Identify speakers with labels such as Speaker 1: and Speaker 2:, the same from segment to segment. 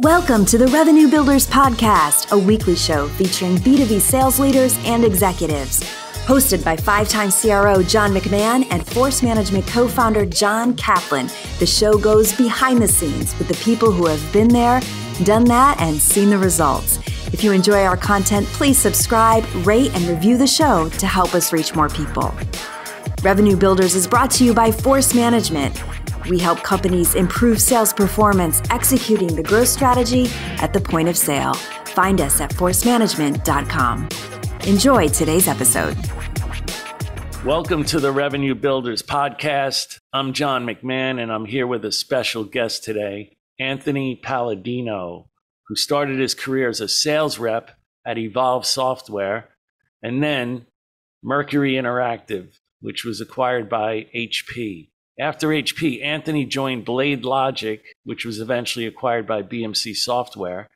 Speaker 1: Welcome to the Revenue Builders Podcast, a weekly show featuring B2B sales leaders and executives. Hosted by five-time CRO John McMahon and Force Management co-founder John Kaplan, the show goes behind the scenes with the people who have been there, done that, and seen the results. If you enjoy our content, please subscribe, rate, and review the show to help us reach more people. Revenue Builders is brought to you by Force Management. We help companies improve sales performance, executing the growth strategy at the point of sale. Find us at forcemanagement.com. Enjoy today's episode.
Speaker 2: Welcome to the Revenue Builders Podcast. I'm John McMahon, and I'm here with a special guest today, Anthony Palladino, who started his career as a sales rep at Evolve Software and then Mercury Interactive, which was acquired by HP. After HP, Anthony joined Blade Logic, which was eventually acquired by BMC Software,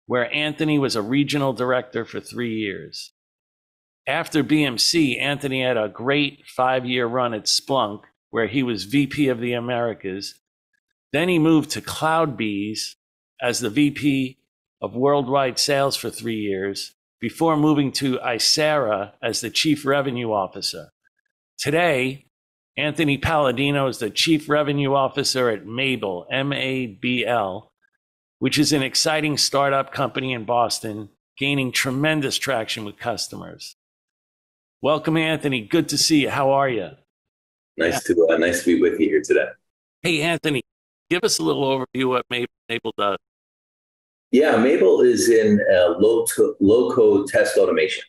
Speaker 2: where Anthony was a regional director for 3 years. After BMC, Anthony had a great 5-year run at Splunk, where he was VP of the Americas. Then he moved to CloudBees as the VP of Worldwide Sales for 3 years, before moving to Aisera as the Chief Revenue Officer. Today, Anthony Palladino is the Chief Revenue Officer at Mabl, M-A-B-L, which is an exciting startup company in Boston, gaining tremendous traction with customers. Welcome, Anthony. Good to see you. How are you?
Speaker 3: Nice to be with you here today.
Speaker 2: Hey, Anthony, give us a little overview of what Mabl does.
Speaker 3: Yeah, Mabl is in low-code test automation.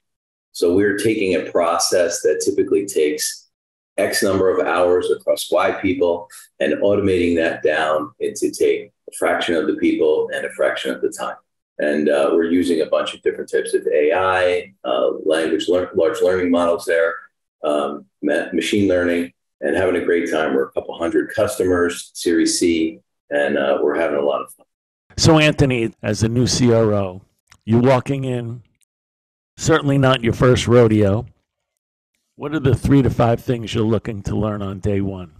Speaker 3: So we're taking a process that typically takes X number of hours across Y people and automating that down into take a fraction of the people and a fraction of the time. And we're using a bunch of different types of AI, large learning models there, machine learning, and having a great time. We're a couple hundred customers, Series C, and we're having a lot of fun.
Speaker 2: So Anthony, as a new CRO, you're walking in, certainly not your first rodeo. What are the 3 to 5 things you're looking to learn on day one?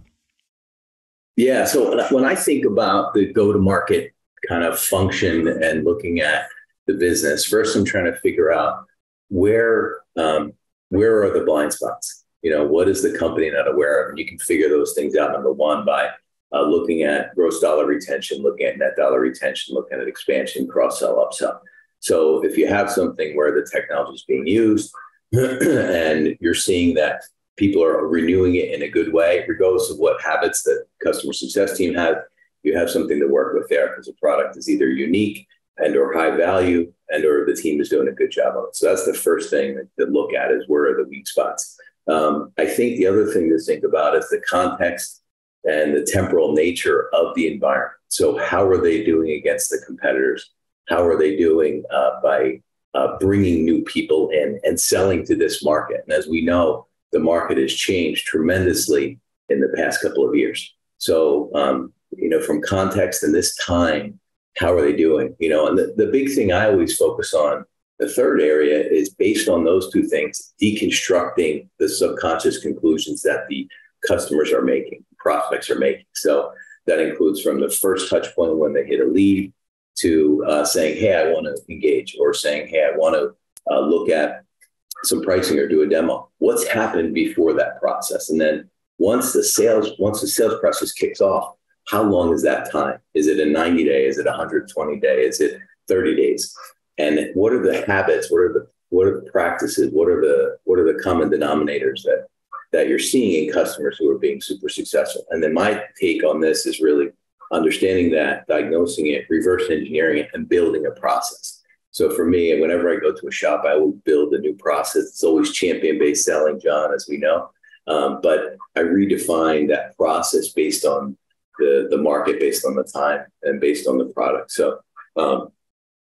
Speaker 3: Yeah, so when I think about the go-to-market kind of function and looking at the business, first I'm trying to figure out where are the blind spots? You know, what is the company not aware of? And you can figure those things out, number one, by looking at gross dollar retention, looking at net dollar retention, looking at expansion, cross-sell, upsell. So if you have something where the technology is being used, and you're seeing that people are renewing it in a good way, regardless of what habits that customer success team has, you have something to work with there because the product is either unique and or high value and or the team is doing a good job on it. So that's the first thing to look at is where are the weak spots. I think the other thing to think about is the context and the temporal nature of the environment. So how are they doing against the competitors? How are they doing by bringing new people in and selling to this market? And as we know, the market has changed tremendously in the past couple of years. So, from context and this time, how are they doing? And the big thing I always focus on, the third area, is based on those two things, deconstructing the subconscious conclusions that the customers are making, prospects are making. So that includes from the first touch point when they hit a lead, to saying, hey, I want to engage, or saying, hey, I want to look at some pricing or do a demo. What's happened before that process? And then once the sales process kicks off, how long is that time? Is it a 90 day? Is it 120 day? Is it 30 days? And what are the habits? What are the practices? What are the common denominators that you're seeing in customers who are being super successful? And then my take on this is really understanding that, diagnosing it, reverse engineering it, and building a process. So for me, whenever I go to a shop, I will build a new process. It's always champion-based selling, John, as we know. But I redefine that process based on the market, based on the time, and based on the product. So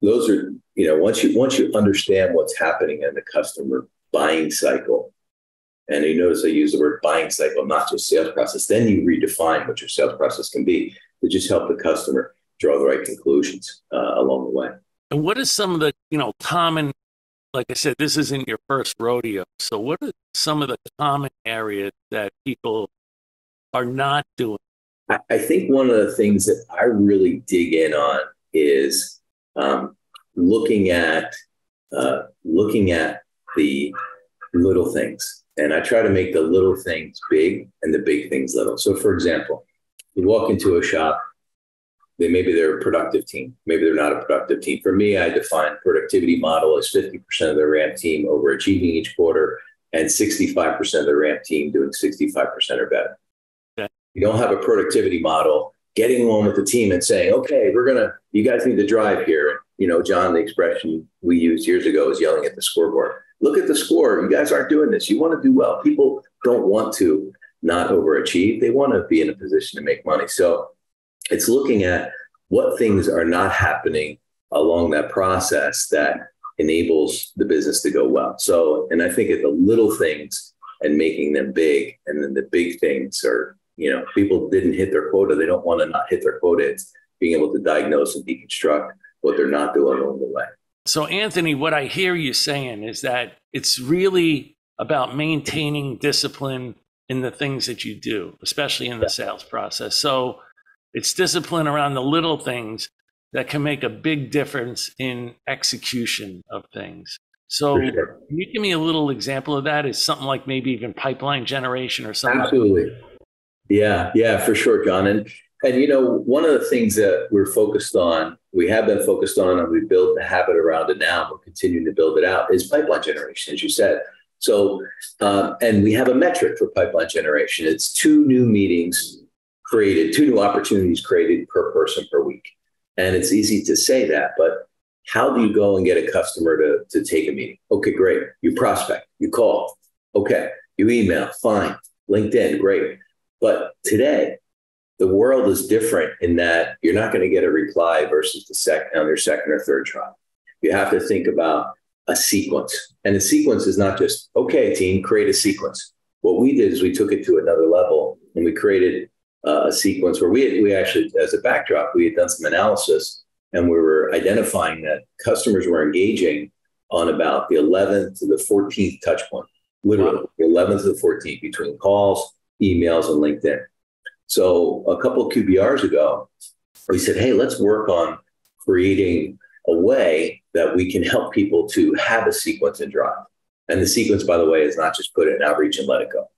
Speaker 3: those are, once you understand what's happening in the customer buying cycle, and you notice I use the word buying cycle, not just sales process, then you redefine what your sales process can be to just help the customer draw the right conclusions along the way.
Speaker 2: And what is some of the, common, like I said, this isn't your first rodeo. So what are some of the common areas that people are not doing?
Speaker 3: I think one of the things that I really dig in on is looking at the little things. And I try to make the little things big and the big things little. So for example, you walk into a shop, maybe they're a productive team. Maybe they're not a productive team. For me, I define productivity model as 50% of the ramp team overachieving each quarter and 65% of the ramp team doing 65% or better. Okay. You don't have a productivity model, getting along with the team and saying, okay, you guys need to drive here. You know, John, the expression we used years ago is yelling at the scoreboard. Look at the score. You guys aren't doing this. You want to do well. People don't want to not overachieve. They want to be in a position to make money. So it's looking at what things are not happening along that process that enables the business to go well. So, and I think of the little things and making them big, and then the big things are, you know, people didn't hit their quota. They don't want to not hit their quota. It's being able to diagnose and deconstruct what they're not doing along the way.
Speaker 2: So, Anthony, what I hear you saying is that it's really about maintaining discipline in the things that you do, especially in the sales process. So it's discipline around the little things that can make a big difference in execution of things. So
Speaker 3: sure.
Speaker 2: Can you give me a little example of that? Is something like maybe even pipeline generation or something?
Speaker 3: Absolutely. Yeah, for sure, John. And you know, one of the things that we have been focused on, and we built the habit around it now, we're continuing to build it out, is pipeline generation, as you said. So, and we have a metric for pipeline generation. It's 2 new meetings created, 2 new opportunities created per person per week. And it's easy to say that, but how do you go and get a customer to take a meeting? Okay, great. You prospect, you call. Okay, you email, fine. LinkedIn, great. But today, the world is different in that you're not going to get a reply versus on your second or third try. You have to think about a sequence. And the sequence is not just, okay, team, create a sequence. What we did is we took it to another level, and we created a sequence where we actually, as a backdrop, we had done some analysis, and we were identifying that customers were engaging on about the 11th to the 14th touch point, literally the 11th to the 14th, between calls, emails, and LinkedIn. So a couple of QBRs ago, we said, hey, let's work on creating a way that we can help people to have a sequence and drive. And the sequence, by the way, is not just put it in outreach and let it go.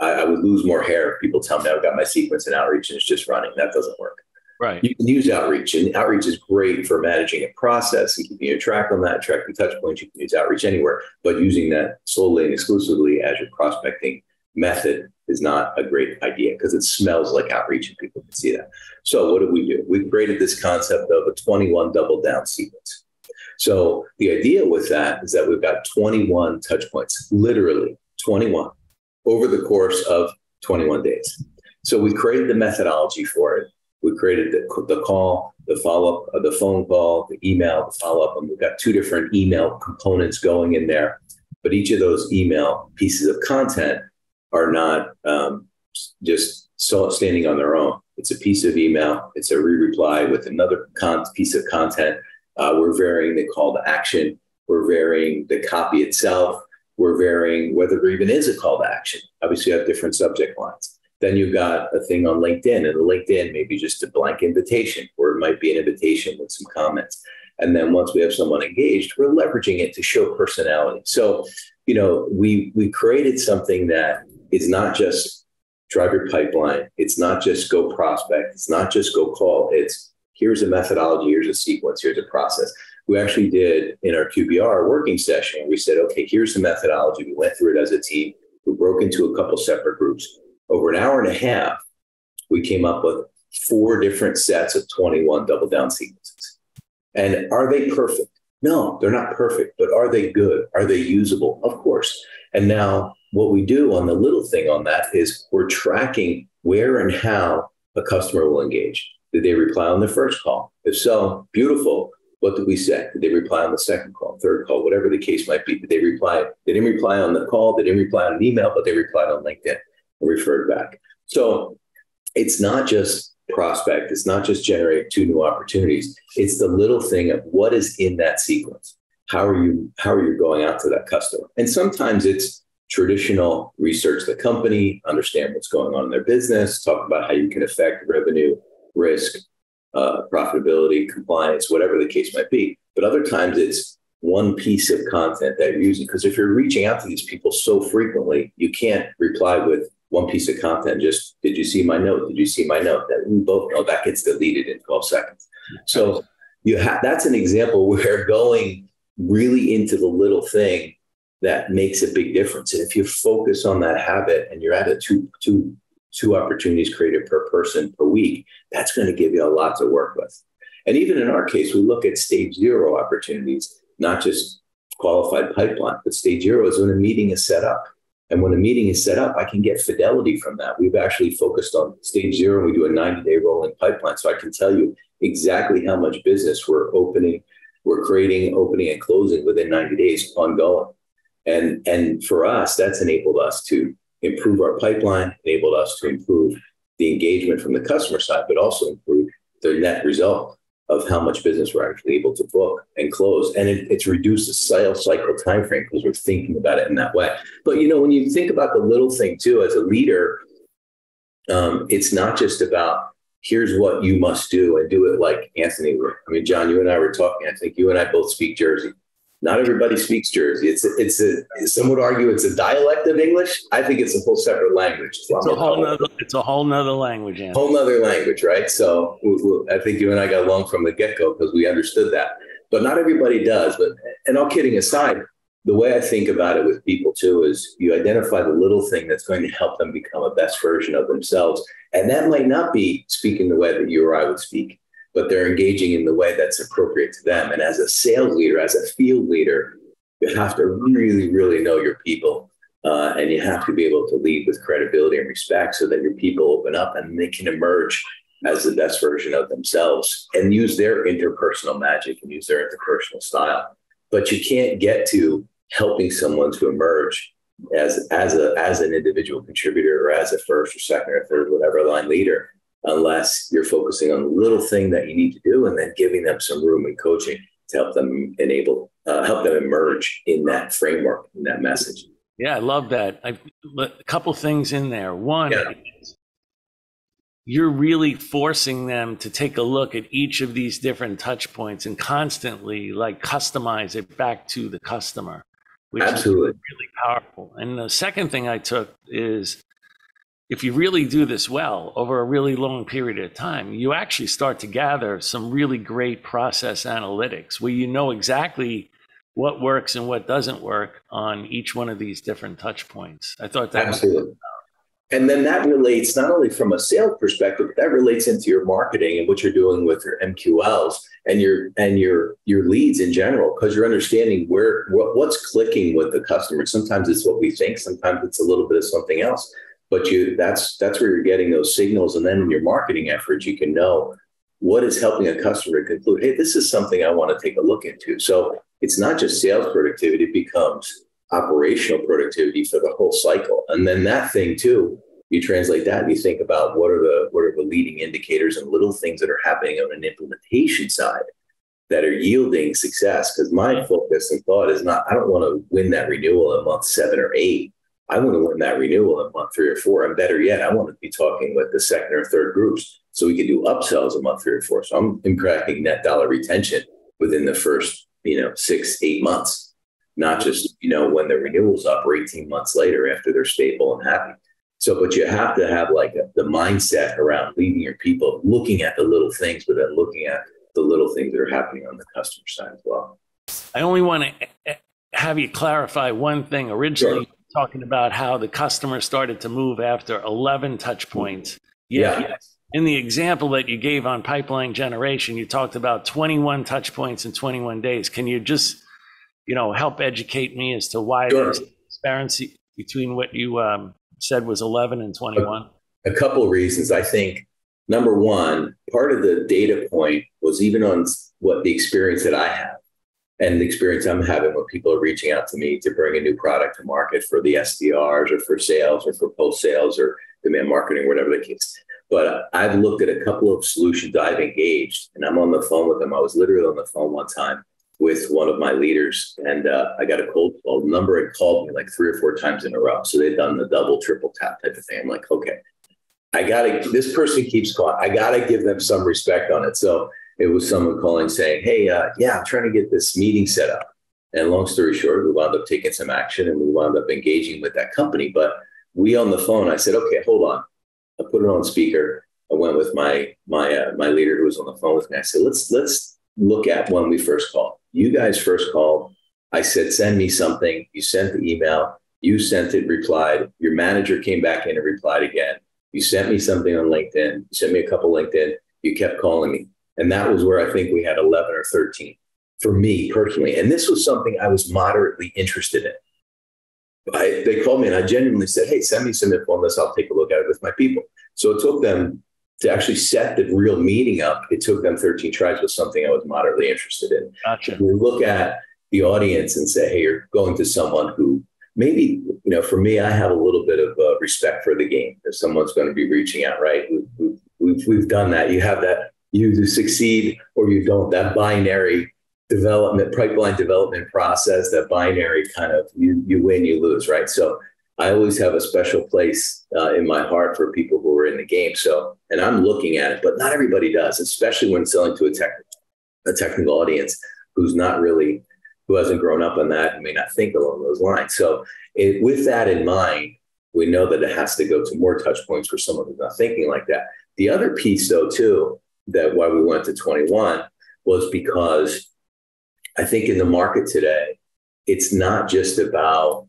Speaker 3: I would lose more hair if people tell me I've got my sequence in outreach and it's just running. That doesn't work.
Speaker 2: Right.
Speaker 3: You can use outreach, and outreach is great for managing a process and keeping a track on that, tracking touch points. You can use outreach anywhere, but using that solely and exclusively as your prospecting method is not a great idea because it smells like outreach and people can see that. So what did we do? We created this concept of a 21 double down sequence. So the idea with that is that we've got 21 touch points, literally 21, over the course of 21 days. So we created the methodology for it. We created the call, the follow-up, the phone call, the email, the follow-up, and we've got 2 different email components going in there. But each of those email pieces of content are not just standing on their own. It's a piece of email. It's a re-reply with another piece of content. We're varying the call to action. We're varying the copy itself. We're varying whether there even is a call to action. Obviously, you have different subject lines. Then you've got a thing on LinkedIn, and the LinkedIn may be just a blank invitation, or it might be an invitation with some comments. And then once we have someone engaged, we're leveraging it to show personality. So, you know, we created something that is not just drive your pipeline. It's not just go prospect. It's not just go call. It's here's a methodology, here's a sequence, here's a process. We actually did in our QBR working session, we said, okay, here's the methodology. We went through it as a team. We broke into a couple separate groups. Over an hour and a half, we came up with 4 different sets of 21 double down sequences. And are they perfect? No, they're not perfect, but are they good? Are they usable? Of course. And now what we do on the little thing on that is we're tracking where and how a customer will engage. Did they reply on the first call? If so, beautiful. What did we say? Did they reply on the second call, third call, whatever the case might be? Did they reply? They didn't reply on the call. They didn't reply on an email, but they replied on LinkedIn and referred back. So it's not just prospect. It's not just generate 2 new opportunities. It's the little thing of what is in that sequence. How are you going out to that customer? And sometimes it's traditional research the company, understand what's going on in their business, talk about how you can affect revenue, risk, profitability, compliance, whatever the case might be. But other times it's one piece of content that you're using. Because if you're reaching out to these people so frequently, you can't reply with one piece of content. Just, did you see my note? Did you see my note? That we both know that gets deleted in 12 seconds. So that's an example where going really into the little thing that makes a big difference. And if you focus on that habit and you're at a two opportunities created per person per week, that's going to give you a lot to work with. And even in our case, we look at stage 0 opportunities, not just qualified pipeline, but stage 0 is when a meeting is set up. And when a meeting is set up, I can get fidelity from that. We've actually focused on stage 0 and we do a 90-day rolling pipeline. So I can tell you exactly how much business we're creating, opening, and closing within 90 days ongoing. And for us, that's enabled us to improve our pipeline, enabled us to improve the engagement from the customer side, but also improve the net result of how much business we're actually able to book and close. And it's reduced the sales cycle timeframe because we're thinking about it in that way. But, when you think about the little thing too, as a leader, it's not just about here's what you must do and do it like Anthony. John, you and I were talking, I think you and I both speak Jersey. Not everybody speaks Jersey. Some would argue it's a dialect of English. I think it's a whole separate language.
Speaker 2: It's a whole nother language. Anthony.
Speaker 3: Whole nother language, right? So I think you and I got along from the get-go because we understood that. But not everybody does. And all kidding aside, the way I think about it with people too is you identify the little thing that's going to help them become a best version of themselves. And that might not be speaking the way that you or I would speak, but they're engaging in the way that's appropriate to them. And as a sales leader, as a field leader, you have to really, really know your people. And you have to be able to lead with credibility and respect so that your people open up and they can emerge as the best version of themselves and use their interpersonal magic and use their interpersonal style. But you can't get to helping someone to emerge as an individual contributor or as a first or second or third, whatever line leader, unless you're focusing on the little thing that you need to do and then giving them some room and coaching to help them emerge in that framework, in that message.
Speaker 2: Yeah, I love that. A couple things in there. One, you're really forcing them to take a look at each of these different touch points and constantly customize it back to the customer, which
Speaker 3: Absolutely.
Speaker 2: is really powerful. And the second thing I took is, if you really do this well over a really long period of time, you actually start to gather some really great process analytics where you know exactly what works and what doesn't work on each one of these different touch points. I thought that
Speaker 3: Absolutely. And then that relates not only from a sales perspective, but that relates into your marketing and what you're doing with your MQLs and your leads in general, because you're understanding what's clicking with the customer. Sometimes it's what we think, sometimes it's a little bit of something else. But that's where you're getting those signals. And then in your marketing efforts, you can know what is helping a customer conclude, hey, this is something I want to take a look into. So it's not just sales productivity, it becomes operational productivity for the whole cycle. And then that thing too, you translate that and you think about what are the leading indicators and little things that are happening on an implementation side that are yielding success. Because my focus and thought is not, I don't want to win that renewal in month 7 or 8. I want to win that renewal in month 3 or 4. And better yet, I want to be talking with the second or third groups so we can do upsells in month 3 or 4. So I'm impacting net dollar retention within the first, 6-8 months, not just, when the renewal's up or 18 months later after they're stable and happy. So, but you have to have the mindset around leading your people, looking at the little things, but then looking at the little things that are happening on the customer side as well.
Speaker 2: I only want to have you clarify one thing. Originally, sure. Talking about how the customer started to move after 11 touch points. Yeah. In the example that you gave on pipeline generation, you talked about 21 touch points in 21 days. Can you just, help educate me as to why
Speaker 3: Sure.
Speaker 2: there's transparency between what you said was 11 and 21?
Speaker 3: A couple of reasons. I think, number one, part of the data point was even on what the experience that I have. And the experience I'm having when people are reaching out to me to bring a new product to market for the SDRs or for sales or for post-sales or demand marketing, whatever the case. But I've looked at a couple of solutions I've engaged, and I'm on the phone with them. I was literally on the phone one time with one of my leaders, and I got a cold call. The number had called me 3 or 4 times in a row. So they've done the double, triple tap type of thing. I'm like, okay. this person keeps calling. I got to give them some respect on it. So it was someone calling saying, hey, yeah, I'm trying to get this meeting set up. And long story short, we wound up taking some action and we wound up engaging with that company. But we on the phone, I said, okay, hold on. I put it on speaker. I went with my leader who was on the phone with me. I said, let's look at when we first called. You guys first called. I said, send me something. You sent the email. You sent it, replied. Your manager came back in and replied again. You sent me something on LinkedIn. You sent me a couple LinkedIn. You kept calling me. And that was where I think we had 11 or 13 for me personally. And this was something I was moderately interested in. They called me and I genuinely said, hey, send me some info on this. I'll take a look at it with my people. So it took them to actually set the real meeting up. It took them 13 tries with something I was moderately interested in.
Speaker 2: Gotcha.
Speaker 3: We look at the audience and say, hey, you're going to someone who maybe, for me, I have a little bit of respect for the game. If someone's going to be reaching out, right? We've done that. You have that, you either succeed or you don't, that binary pipeline development process, that binary kind of you win, you lose, right? So I always have a special place in my heart for people who are in the game. So, and I'm looking at it, but not everybody does, especially when selling to a technical audience who hasn't grown up on that and may not think along those lines. So with that in mind, we know that it has to go to more touch points for someone who's not thinking like that. The other piece though, too, that why we went to 21 was because I think in the market today, it's not just about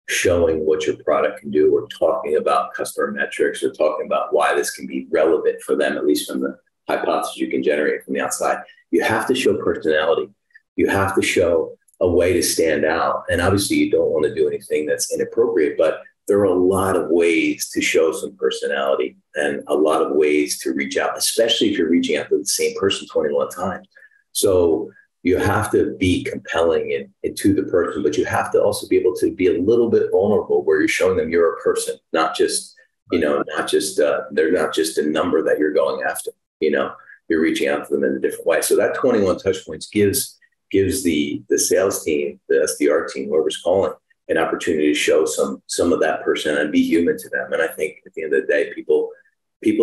Speaker 3: showing what your product can do or talking about customer metrics or talking about why this can be relevant for them, at least from the hypothesis you can generate from the outside. You have to show personality. You have to show a way to stand out. And obviously you don't want to do anything that's inappropriate, but there are a lot of ways to show some personality and a lot of ways to reach out, especially if you're reaching out to the same person 21 times. So you have to be compelling to the person, but you have to also be able to be a little bit vulnerable where you're showing them you're a person, not just, they're not just a number that you're going after, you're reaching out to them in a different way. So that 21 touch points gives the sales team, the SDR team, whoever's calling, an opportunity to show some of that person and be human to them. And I think at the end of the day, people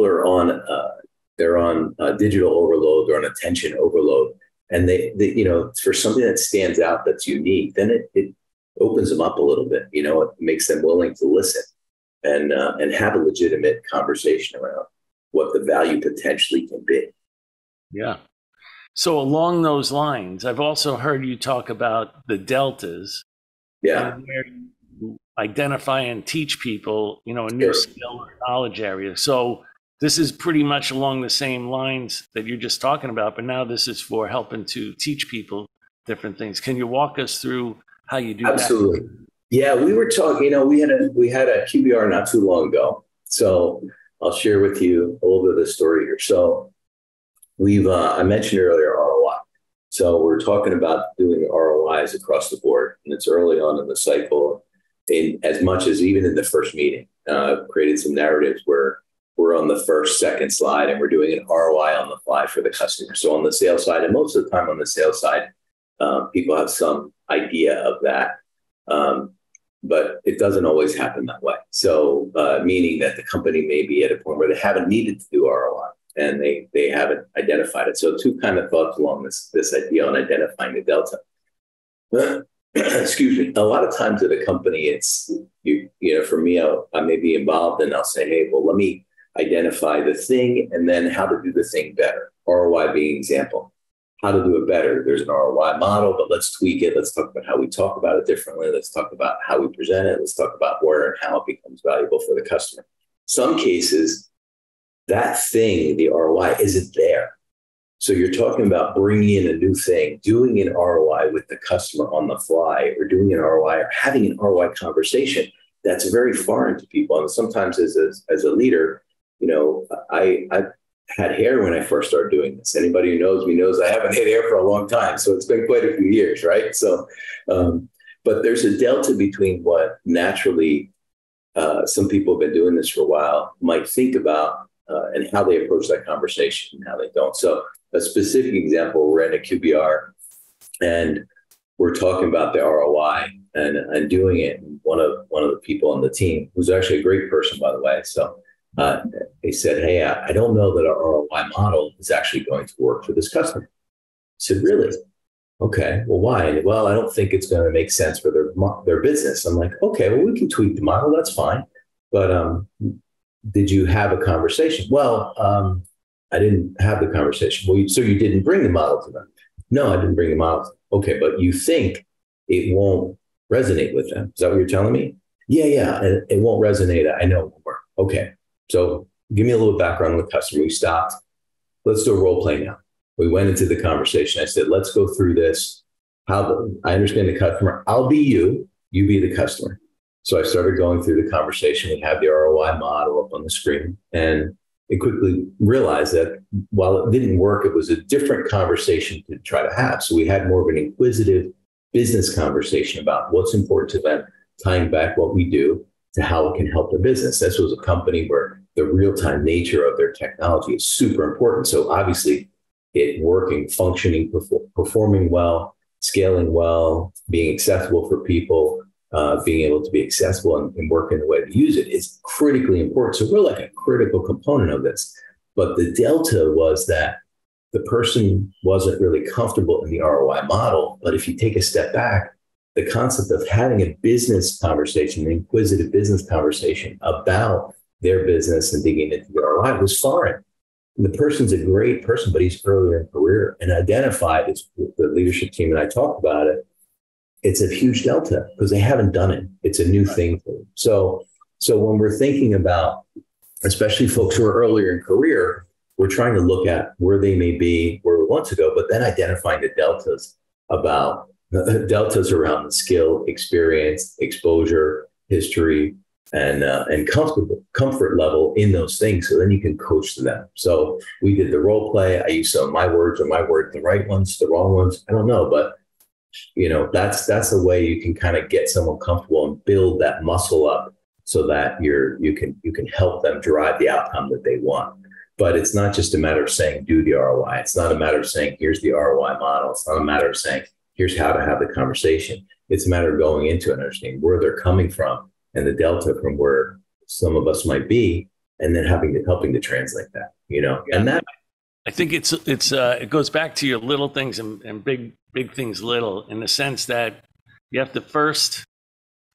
Speaker 3: are they're on digital overload, they're on attention overload. And they for something that stands out, that's unique, then it opens them up a little bit. It makes them willing to listen and have a legitimate conversation around what the value potentially can be.
Speaker 2: Yeah. So along those lines, I've also heard you talk about the deltas.
Speaker 3: Yeah.
Speaker 2: And where you identify and teach people, a new skill or knowledge area. So this is pretty much along the same lines that you're just talking about, but now this is for helping to teach people different things. Can you walk us through how you do that?
Speaker 3: Absolutely. Yeah, we were talking, we had a QBR not too long ago. So I'll share with you a little bit of the story here. So I mentioned earlier ROI. So we're talking about doing ROIs across the board, and it's early on in the cycle, in as much as even in the first meeting, created some narratives where we're on the first, second slide, and we're doing an ROI on the fly for the customer. So on the sales side, and most of the time on the sales side, people have some idea of that, but it doesn't always happen that way. So meaning that the company may be at a point where they haven't needed to do ROI and they haven't identified it. So two kind of thoughts along this idea on identifying the delta. Excuse me. A lot of times at a company, it's, for me, I may be involved and I'll say, hey, well, let me identify the thing and then how to do the thing better. ROI being an example. How to do it better. There's an ROI model, but let's tweak it. Let's talk about how we talk about it differently. Let's talk about how we present it. Let's talk about where and how it becomes valuable for the customer. Some cases, that thing, the ROI, isn't there. So you're talking about bringing in a new thing, doing an ROI with the customer on the fly, or doing an ROI or having an ROI conversation that's very foreign to people. And sometimes as a leader, I've had hair when I first started doing this. Anybody who knows me knows I haven't had hair for a long time. So it's been quite a few years, right? So, but there's a delta between what naturally some people have been doing this for a while might think about and how they approach that conversation and how they don't. So a specific example, we're in a QBR and we're talking about the ROI and doing it. And one of the people on the team, who's actually a great person, by the way. So they said, hey, I don't know that our ROI model is actually going to work for this customer. I said, really? Okay, well, why? And, well, I don't think it's going to make sense for their business. I'm like, okay, well, we can tweak the model. That's fine. But did you have a conversation? Well, I didn't have the conversation. Well, so you didn't bring the model to them? No, I didn't bring the model. Okay, but you think it won't resonate with them. Is that what you're telling me? Yeah, it won't resonate. I know it won't work. Okay, so give me a little background on the customer. We stopped. Let's do a role play now. We went into the conversation. I said, let's go through this. I understand the customer. I'll be you. You be the customer. So I started going through the conversation. We had the ROI model up on the screen. And I quickly realized that while it didn't work, it was a different conversation to try to have. So we had more of an inquisitive business conversation about what's important to them, tying back what we do to how it can help their business. This was a company where the real-time nature of their technology is super important. So obviously it working, functioning, performing well, scaling well, being accessible for people, being able to be accessible and work in the way to use it is critically important. So we're like a critical component of this. But the delta was that the person wasn't really comfortable in the ROI model. But if you take a step back, the concept of having a business conversation, an inquisitive business conversation about their business and digging into the ROI was foreign. And the person's a great person, but he's earlier in career and identified as the leadership team, and I talked about it. It's a huge delta because they haven't done it. It's a new thing for them. So when we're thinking about, especially folks who are earlier in career, we're trying to look at where they may be, where we want to go, but then identifying the deltas around the skill, experience, exposure, history, and comfort level in those things. So then you can coach to them. So we did the role play. I used some of my words, the right ones, the wrong ones. I don't know, but that's a way you can kind of get someone comfortable and build that muscle up so that you can help them drive the outcome that they want. But it's not just a matter of saying, do the ROI. It's not a matter of saying, here's the ROI model. It's not a matter of saying, here's how to have the conversation. It's a matter of going into and understanding where they're coming from and the delta from where some of us might be, and then helping to translate that,
Speaker 2: Yeah.
Speaker 3: And that,
Speaker 2: I think it goes back to your little things and big things little, in the sense that you have to first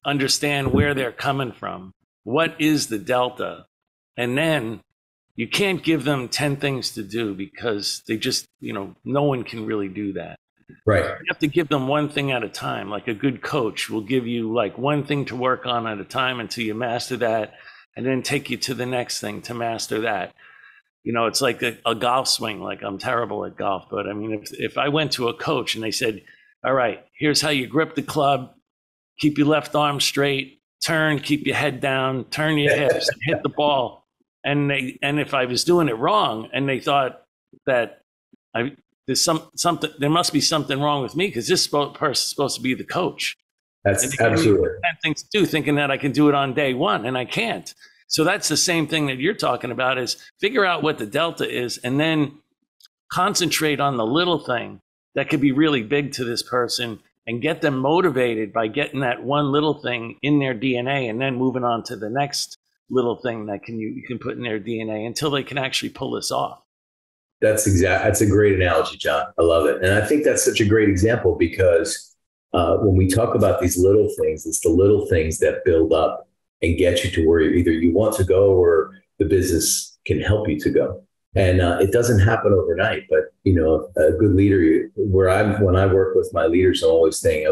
Speaker 2: understand where they're coming from. What is the delta? And then you can't give them 10 things to do because they just, no one can really do that.
Speaker 3: right.
Speaker 2: You have to give them one thing at a time. Like a good coach will give you like one thing to work on at a time until you master that, and then take you to the next thing to master that. It's like a golf swing. Like, I'm terrible at golf, but I mean, if I went to a coach and they said, all right, here's how you grip the club, keep your left arm straight, turn, keep your head down, turn your hips, hit the ball. And if I was doing it wrong and they thought that something, there must be something wrong with me because this person's supposed to be the coach.
Speaker 3: That's absolutely
Speaker 2: 10 things to do, thinking that I can do it on day one, and I can't. So that's the same thing that you're talking about, is figure out what the delta is and then concentrate on the little thing that could be really big to this person and get them motivated by getting that one little thing in their DNA and then moving on to the next little thing that you can put in their DNA until they can actually pull this off.
Speaker 3: That's a great analogy, John. I love it. And I think that's such a great example because when we talk about these little things, it's the little things that build up and get you to where either you want to go or the business can help you to go. And it doesn't happen overnight, but a good leader, when I work with my leaders, I'm always thinking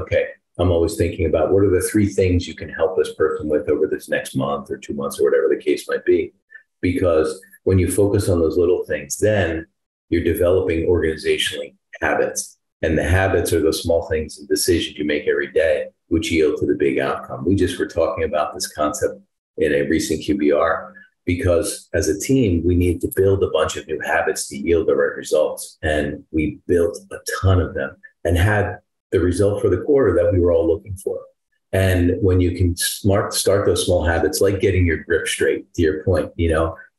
Speaker 3: about what are the 3 things you can help this person with over this next month or 2 months or whatever the case might be. Because when you focus on those little things, then you're developing organizationally habits. And the habits are the small things and decisions you make every day, which yield to the big outcome. We just were talking about this concept in a recent QBR, because as a team, we need to build a bunch of new habits to yield the right results. And we built a ton of them and had the result for the quarter that we were all looking for. And when you can start those small habits, like getting your grip straight, to your point,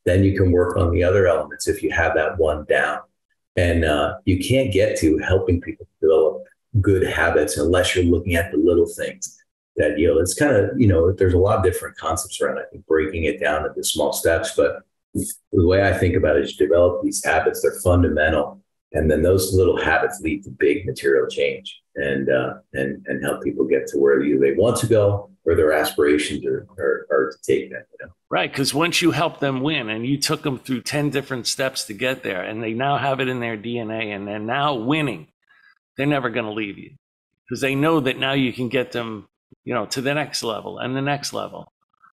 Speaker 3: then you can work on the other elements if you have that one down. And you can't get to helping people develop good habits unless you're looking at the little things that yield. It's kind of, there's a lot of different concepts around, I think, breaking it down into small steps. But the way I think about it is you develop these habits, they're fundamental. And then those little habits lead to big material change and help people get to where either they want to go or their aspirations are to take them.
Speaker 2: Right. Because once you help them win and you took them through 10 different steps to get there and they now have it in their DNA and they're now winning, they're never going to leave you because they know that now you can get them, to the next level and the next level.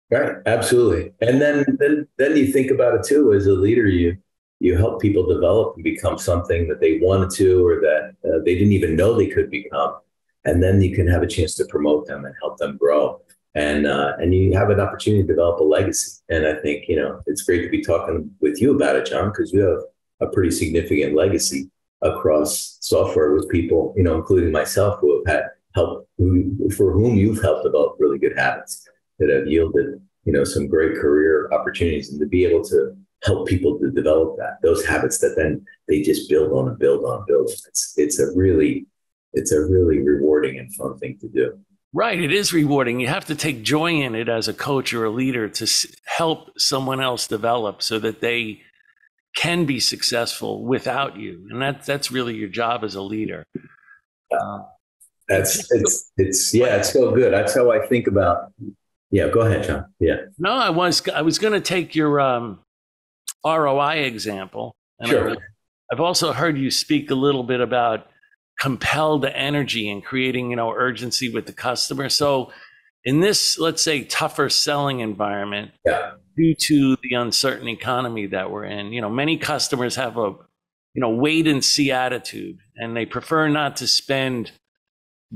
Speaker 3: Right. Absolutely. And then you think about it too, as a leader, you help people develop and become something that they wanted to, or that they didn't even know they could become. And then you can have a chance to promote them and help them grow. And you have an opportunity to develop a legacy. And I think, it's great to be talking with you about it, John, because you have a pretty significant legacy across software with people, including myself, who have had help, for whom you've helped develop really good habits that have yielded, some great career opportunities, and to be able to help people to develop those habits that then they just build on and build on and build. It's a really rewarding and fun thing to do.
Speaker 2: Right. It is rewarding. You have to take joy in it as a coach or a leader to help someone else develop so that they can be successful without you. And that's really your job as a leader.
Speaker 3: It's so good. That's how I think about. Yeah, go ahead, John. Yeah.
Speaker 2: No, I was going to take your ROI example. And
Speaker 3: sure.
Speaker 2: I've also heard you speak a little bit about compelled energy and creating, urgency with the customer. So in this, let's say, tougher selling environment, due to the uncertain economy that we're in, many customers have a, wait and see attitude, and they prefer not to spend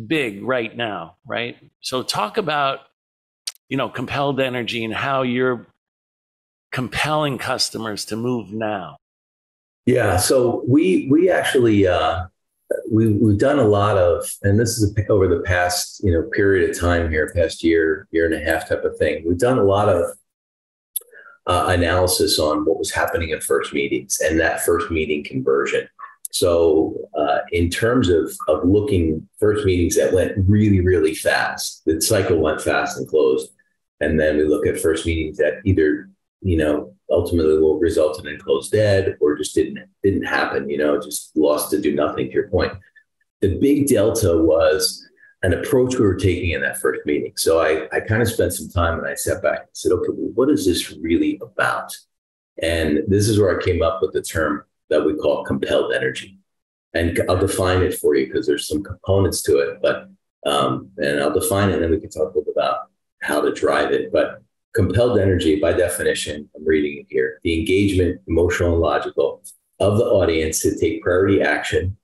Speaker 2: big right now, right? So talk about, compelled energy and how you're compelling customers to move now.
Speaker 3: Yeah. So we actually, we've done a lot of, and this is over the past, period of time here, past year and a half type of thing. We've done a lot of analysis on what was happening in first meetings and that first meeting conversion. So in terms of looking first meetings that went really, really fast, the cycle went fast and closed. And then we look at first meetings that either, ultimately will result in closed dead or just didn't happen, just lost to do nothing, to your point. The big delta was an approach we were taking in that first meeting. So I kind of spent some time and I sat back and said, okay, well, what is this really about? And this is where I came up with the term that we call compelled energy. And I'll define it for you because there's some components to it, but and I'll define it and then we can talk a little bit about how to drive it. But compelled energy, by definition, I'm reading it here, the engagement, emotional and logical, of the audience to take priority action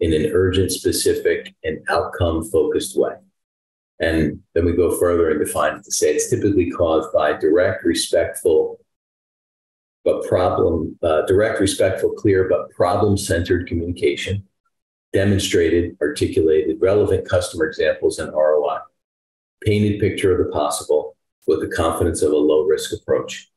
Speaker 3: in an urgent, specific, and outcome-focused way. And then we go further and define it to say it's typically caused by direct, respectful, clear, but problem-centered communication, demonstrated, articulated, relevant customer examples, and ROI. Painted picture of the possible with the confidence of a low-risk approach.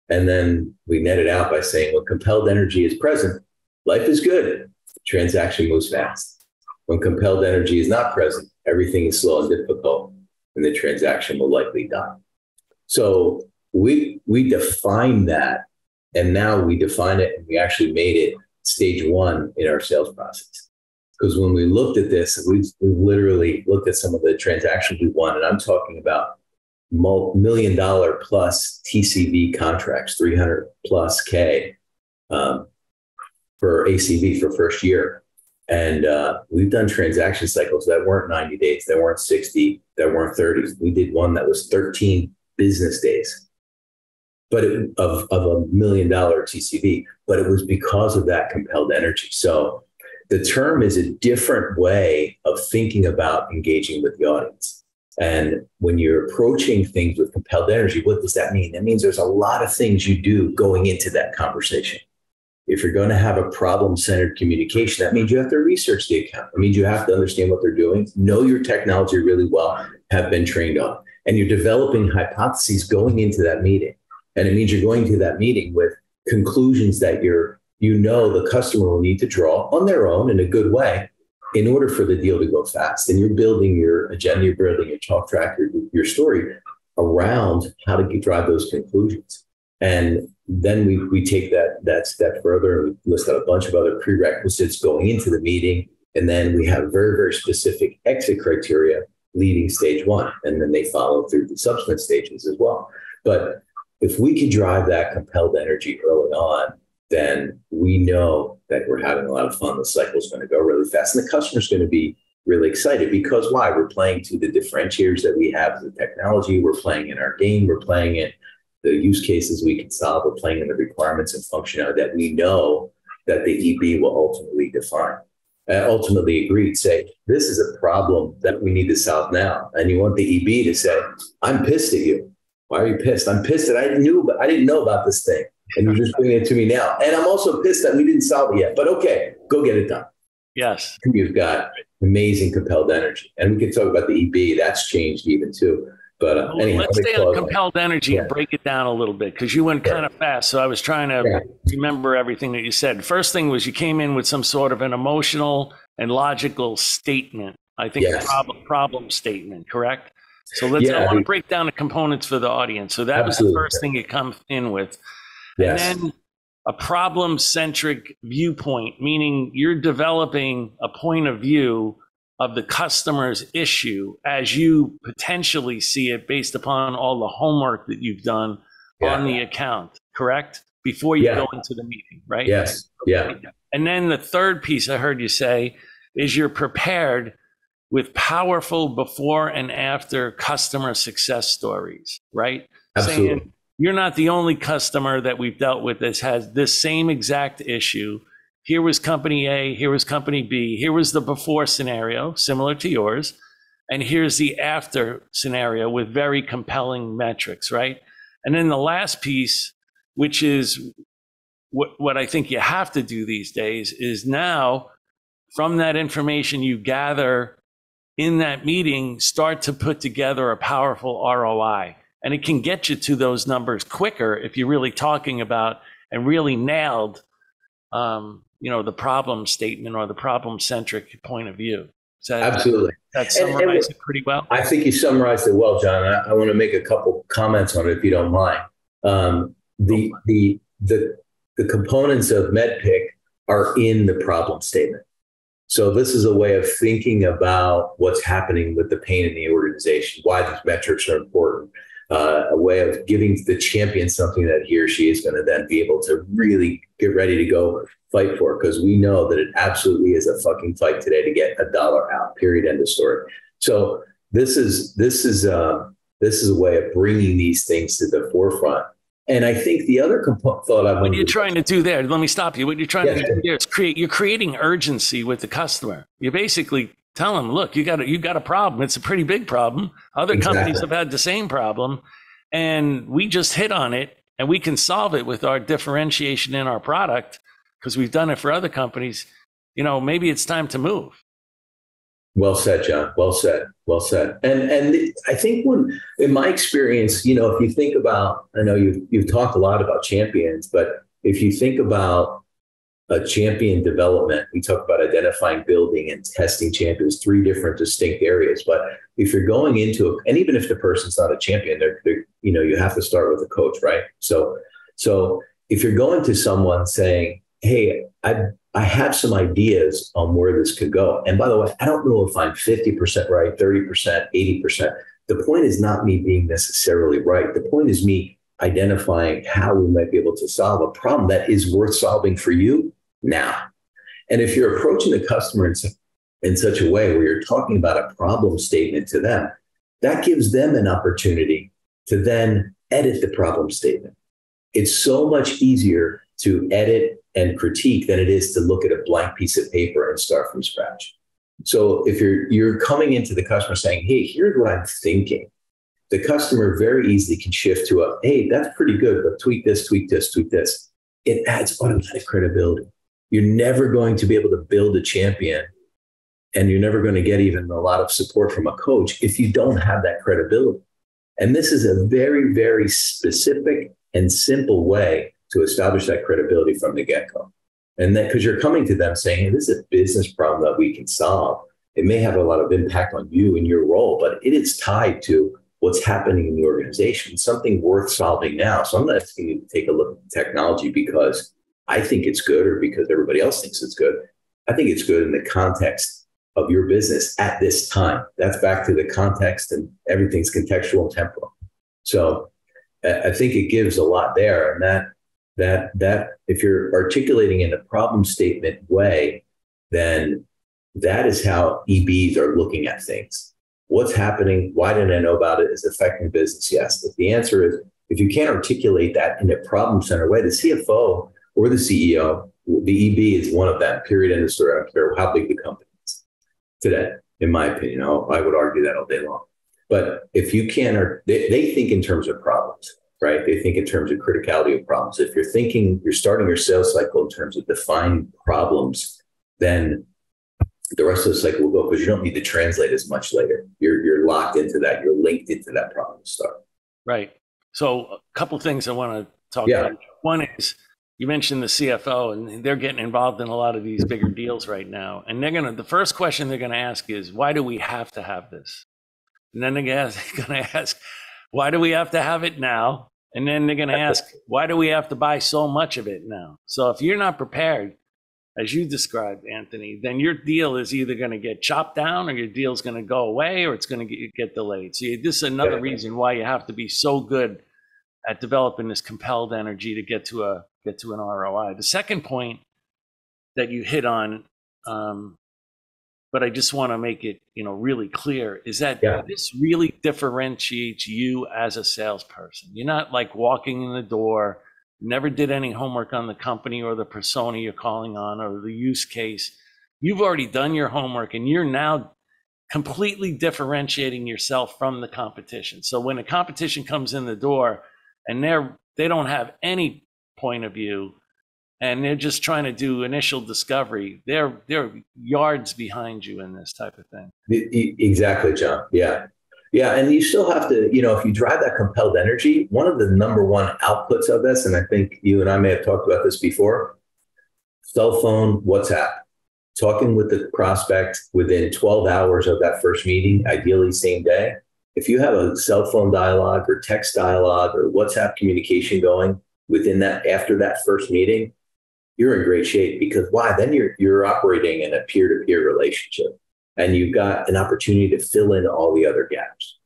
Speaker 3: And then we net it out by saying, when compelled energy is present, life is good. The transaction moves fast. When compelled energy is not present, everything is slow and difficult, and the transaction will likely die. So we define that, and now we define it, and we actually made it stage one in our sales process. Because when we looked at this, we literally looked at some of the transactions we won, and I'm talking about $1 million plus TCV contracts, 300 plus K for ACV for first year. And we've done transaction cycles that weren't 90 days, that weren't 60, that weren't 30. We did one that was 13 business days, but of $1 million TCV, but it was because of that compelled energy. So the term is a different way of thinking about engaging with the audience. And when you're approaching things with compelled energy, what does that mean? That means there's a lot of things you do going into that conversation. If you're going to have a problem-centered communication, that means you have to research the account. It means you have to understand what they're doing, know your technology really well, have been trained on, and you're developing hypotheses going into that meeting. And it means you're going to that meeting with conclusions that the customer will need to draw on their own in a good way, in order for the deal to go fast, and you're building your agenda, you're building your talk track, your story around how to drive those conclusions. And then we take that step further, and we list out a bunch of other prerequisites going into the meeting. And then we have very, very specific exit criteria leading stage one. And then they follow through the subsequent stages as well. But if we could drive that compelled energy early on, then we know that we're having a lot of fun. The cycle is going to go really fast. And the customer's going to be really excited because why? We're playing to the differentiators that we have, the technology, we're playing in our game, we're playing in the use cases we can solve, we're playing in the requirements and functionality that we know that the EB will ultimately define. Ultimately agree, say, this is a problem that we need to solve now. And you want the EB to say, I'm pissed at you. Why are you pissed? I'm pissed that I didn't know about this thing. And you're just bringing it to me now. And I'm also pissed that we didn't solve it yet. But okay, go get it done.
Speaker 2: Yes.
Speaker 3: You've got amazing compelled energy. And we can talk about the EB. That's changed even too. But anyhow,
Speaker 2: let's stay on compelled energy and break it down a little bit because you went kind of fast. So I was trying to remember everything that you said. First thing was you came in with some sort of an emotional and logical statement. I think problem statement, correct? So I want to break down the components for the audience. So that was the first thing you come in with. Yes. And then a problem-centric viewpoint, meaning you're developing a point of view of the customer's issue as you potentially see it based upon all the homework that you've done on the account, correct? Before you go into the meeting, right?
Speaker 3: Yes. Yeah.
Speaker 2: And then the third piece I heard you say is you're prepared with powerful before and after customer success stories, right?
Speaker 3: Absolutely.
Speaker 2: Saying, you're not the only customer that we've dealt with that has this same exact issue. Here was company A, here was company B, here was the before scenario, similar to yours, and here's the after scenario with very compelling metrics, right? And then the last piece, which is what I think you have to do these days, is now from that information you gather in that meeting, start to put together a powerful ROI. And it can get you to those numbers quicker if you're really talking about and really nailed, the problem statement or the problem-centric point of view.
Speaker 3: Absolutely.
Speaker 2: That summarized it pretty well.
Speaker 3: I think you summarized it well, John. I want to make a couple comments on it, if you don't mind. The components of MedPick are in the problem statement. So this is a way of thinking about what's happening with the pain in the organization, why these metrics are important. A way of giving the champion something that he or she is going to then be able to really get ready to go fight for, because we know that it absolutely is a fucking fight today to get $1 out, period, end of story. So this is a way of bringing these things to the forefront. And I think the other thought
Speaker 2: what you're trying to do there, let me stop you. What you're trying to do there is you're creating urgency with the customer. You're basically tell them, look, you got a problem. It's a pretty big problem. Other companies have had the same problem, and we just hit on it, and we can solve it with our differentiation in our product because we've done it for other companies. Maybe it's time to move.
Speaker 3: Well said, John. Well said. Well said. And I think in my experience, if you think about, I know you've talked a lot about champions, but if you think about a champion development, we talk about identifying, building, and testing champions, 3 different distinct areas. But if you're going into and even if the person's not a champion, you have to start with a coach, right? So if you're going to someone saying, hey, I have some ideas on where this could go. And by the way, I don't know if I'm 50% right, 30%, 80%. The point is not me being necessarily right. The point is me identifying how we might be able to solve a problem that is worth solving for you now. And if you're approaching the customer in such a way where you're talking about a problem statement to them, that gives them an opportunity to then edit the problem statement. It's so much easier to edit and critique than it is to look at a blank piece of paper and start from scratch. So if you're coming into the customer saying, hey, here's what I'm thinking, the customer very easily can shift to hey, that's pretty good, but tweak this, tweak this, tweak this. It adds automatic credibility. You're never going to be able to build a champion, and you're never going to get even a lot of support from a coach if you don't have that credibility. And this is a very, very specific and simple way to establish that credibility from the get-go. And then because you're coming to them saying, hey, this is a business problem that we can solve. It may have a lot of impact on you and your role, but it is tied to what's happening in the organization, something worth solving now. So I'm not asking you to take a look at the technology because I think it's good or because everybody else thinks it's good. I think it's good in the context of your business at this time. That's back to the context, and everything's contextual and temporal. So I think it gives a lot there. And that if you're articulating in a problem statement way, then that is how EBs are looking at things. What's happening? Why didn't I know about it? Is it affecting business? Yes. If the answer is, if you can't articulate that in a problem center way, the CFO or the CEO, the EB is one of them, period, end of story. I don't care how big the company is today, in my opinion. I would argue that all day long. But if you can't, they think in terms of problems, right? They think in terms of criticality of problems. If you're thinking, you're starting your sales cycle in terms of defined problems, then the rest of the cycle will go, because you don't need to translate as much later. You're locked into that. You're linked into that problem to start.
Speaker 2: Right. So a couple of things I want to talk about. One is, you mentioned the CFO, and they're getting involved in a lot of these bigger deals right now. And the first question they're going to ask is, why do we have to have this? And then they're going to ask, why do we have to have it now? And then they're going to ask, why do we have to buy so much of it now? So if you're not prepared, as you described, Anthony, then your deal is either going to get chopped down, or your deal's going to go away, or it's going to get delayed. So this is another reason why you have to be so good at developing this compelled energy to get to an ROI. The second point that you hit on, but I just want to make it really clear, is that this really differentiates you as a salesperson. You're not like walking in the door, never did any homework on the company or the persona you're calling on or the use case. You've already done your homework, and you're now completely differentiating yourself from the competition. So when a competition comes in the door and they don't have any point of view, and they're just trying to do initial discovery, they're yards behind you in this type of thing.
Speaker 3: Exactly, John. Yeah. Yeah. And you still have to, if you drive that compelled energy, one of the number one outputs of this, and I think you and I may have talked about this before, cell phone, WhatsApp, talking with the prospect within 12 hours of that first meeting, ideally same day. If you have a cell phone dialogue or text dialogue or WhatsApp communication going within that, after that first meeting, you're in great shape, because why? Then you're operating in a peer-to-peer relationship, and you've got an opportunity to fill in all the other gaps.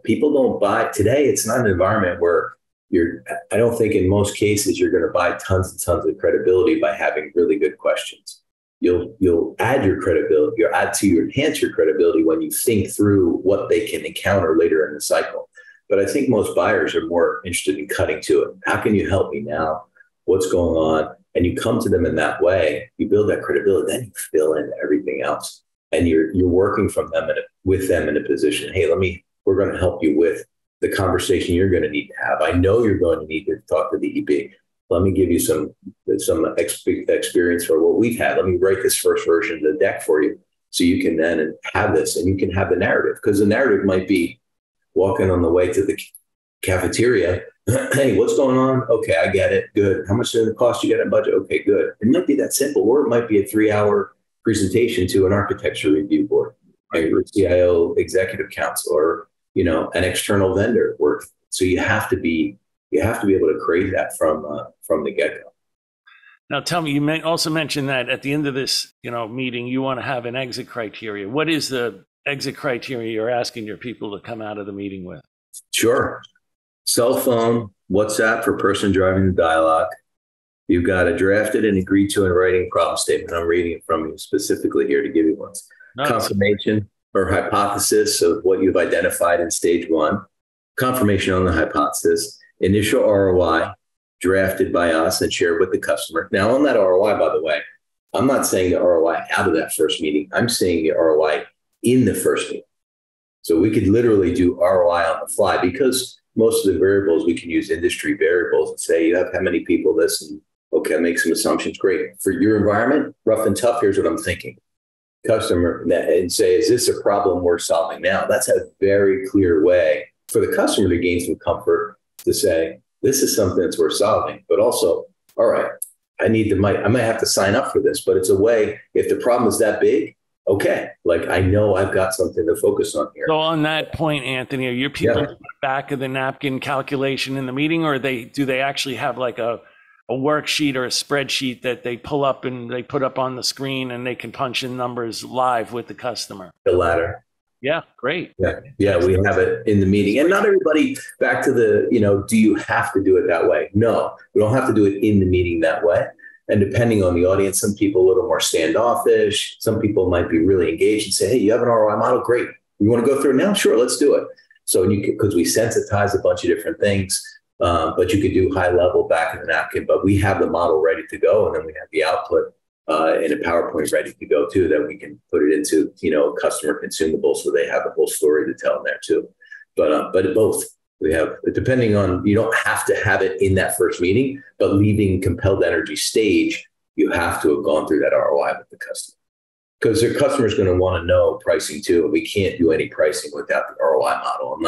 Speaker 3: People don't buy today. It's not an environment where I don't think in most cases you're going to buy tons and tons of credibility by having really good questions. You'll add your credibility, enhance your credibility when you think through what they can encounter later in the cycle. But I think most buyers are more interested in cutting to it. How can you help me now? What's going on? And you come to them in that way, you build that credibility, then you fill in everything else. And you're working with them in a position, hey, we're going to help you with the conversation you're going to need to have. I know you're going to need to talk to the EB. Let me give you some experience for what we've had. Let me write this first version of the deck for you, so you can then have this, and you can have the narrative, because the narrative might be walking on the way to the cafeteria. Hey, what's going on? Okay, I get it. Good. How much does it cost? You got a budget? Okay, good. It might be that simple, or it might be a 3-hour presentation to an architecture review board, or CIO executive council, or an external vendor work. So you have to be able to create that from the get-go.
Speaker 2: Now, tell me, you also mentioned that at the end of this meeting, you want to have an exit criteria. What is the exit criteria you're asking your people to come out of the meeting with?
Speaker 3: Sure. Cell phone, WhatsApp for person driving the dialogue. You've got a drafted and agreed to in writing problem statement. I'm reading it from you specifically here to give you one. Nice. Confirmation or hypothesis of what you've identified in stage one. Confirmation on the hypothesis. Initial ROI drafted by us and shared with the customer. Now, on that ROI, by the way, I'm not saying the ROI out of that first meeting. I'm saying the ROI in the first meeting. So we could literally do ROI on the fly, because most of the variables, we can use industry variables and say, you have how many people this, and okay, make some assumptions. Great. For your environment, rough and tough, here's what I'm thinking. Customer, and say, is this a problem we're solving now? That's a very clear way for the customer to gain some comfort to say, this is something that's worth solving. But also, all right, I might have to sign up for this, but it's a way, if the problem is that big, okay, like I know I've got something to focus on here.
Speaker 2: So on that point, Anthony, are your people at the back of the napkin calculation in the meeting, or do they actually have like a worksheet or a spreadsheet that they pull up and they put up on the screen and they can punch in numbers live with the customer?
Speaker 3: The latter.
Speaker 2: Yeah, great.
Speaker 3: Yeah, we have it in the meeting. And not everybody, back to the, do you have to do it that way? No, we don't have to do it in the meeting that way. And depending on the audience, some people a little more standoffish. Some people might be really engaged and say, hey, you have an ROI model? Great. You want to go through it now? Sure, let's do it. So because we sensitize a bunch of different things, but you could do high level back in the napkin, but we have the model ready to go. And then we have the output in a PowerPoint ready to go too, that we can put it into, customer consumables so they have the whole story to tell in there too. But both. We have, depending on, you don't have to have it in that first meeting, but leaving compelled energy stage, you have to have gone through that ROI with the customer. Because the customer is going to want to know pricing too. And we can't do any pricing without the ROI model.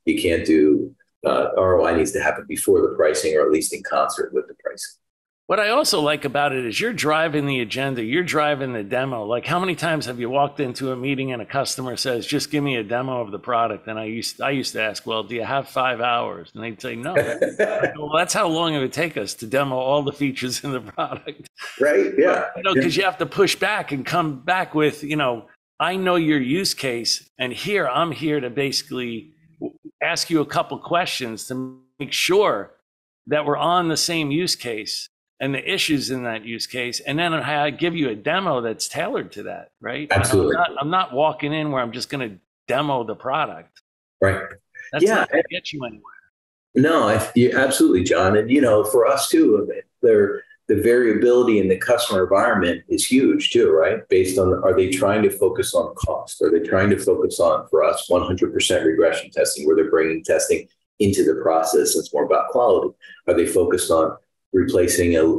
Speaker 3: You can't do, ROI needs to happen before the pricing, or at least in concert with the pricing.
Speaker 2: What I also like about it is you're driving the agenda, you're driving the demo. Like, how many times have you walked into a meeting and a customer says, just give me a demo of the product? And I used to ask, well, do you have 5 hours? And they'd say, no. Well, that's how long it would take us to demo all the features in the product.
Speaker 3: Right, yeah.
Speaker 2: Because you have to push back and come back with, I know your use case, and I'm here to basically ask you a couple questions to make sure that we're on the same use case and the issues in that use case. And then I give you a demo that's tailored to that, right?
Speaker 3: Absolutely.
Speaker 2: I'm not walking in where I'm just going to demo the product.
Speaker 3: Right.
Speaker 2: That's not going to get you anywhere.
Speaker 3: No, absolutely, John. And, for us too, the variability in the customer environment is huge too, right? Based on, are they trying to focus on cost? Are they trying to focus on, for us, 100% regression testing, where they're bringing testing into the process? It's more about quality. Are they focused on replacing an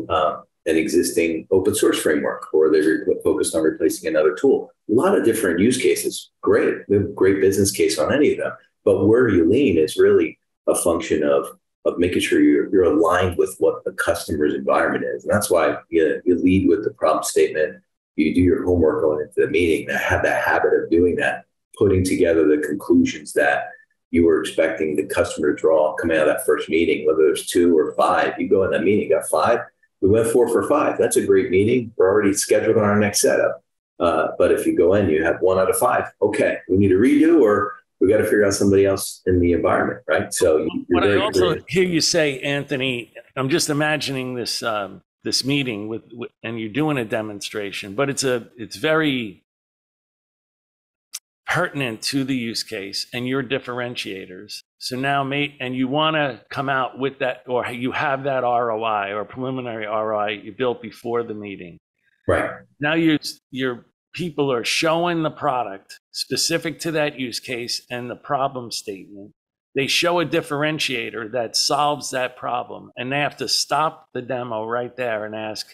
Speaker 3: existing open source framework, or they're focused on replacing another tool? A lot of different use cases. Great. We have a great business case on any of them. But where you lean is really a function of making sure you're aligned with what the customer's environment is. And that's why you lead with the problem statement. You do your homework going into the meeting. Have that habit of doing that, putting together the conclusions that you were expecting the customer to draw coming out of that first meeting, whether there's 2 or 5. You go in that meeting, got 5. We went 4 for 5. That's a great meeting. We're already scheduled on our next setup. But if you go in, you have 1 out of 5. Okay, we need to redo, or we got to figure out somebody else in the environment, right? So
Speaker 2: what I also hear you say, Anthony, I'm just imagining this this meeting with and you're doing a demonstration, but it's very pertinent to the use case and your differentiators. So now, and you want to come out with that, or you have that ROI or preliminary ROI you built before the meeting.
Speaker 3: Right.
Speaker 2: Now your people are showing the product specific to that use case and the problem statement. They show a differentiator that solves that problem, and they have to stop the demo right there and ask,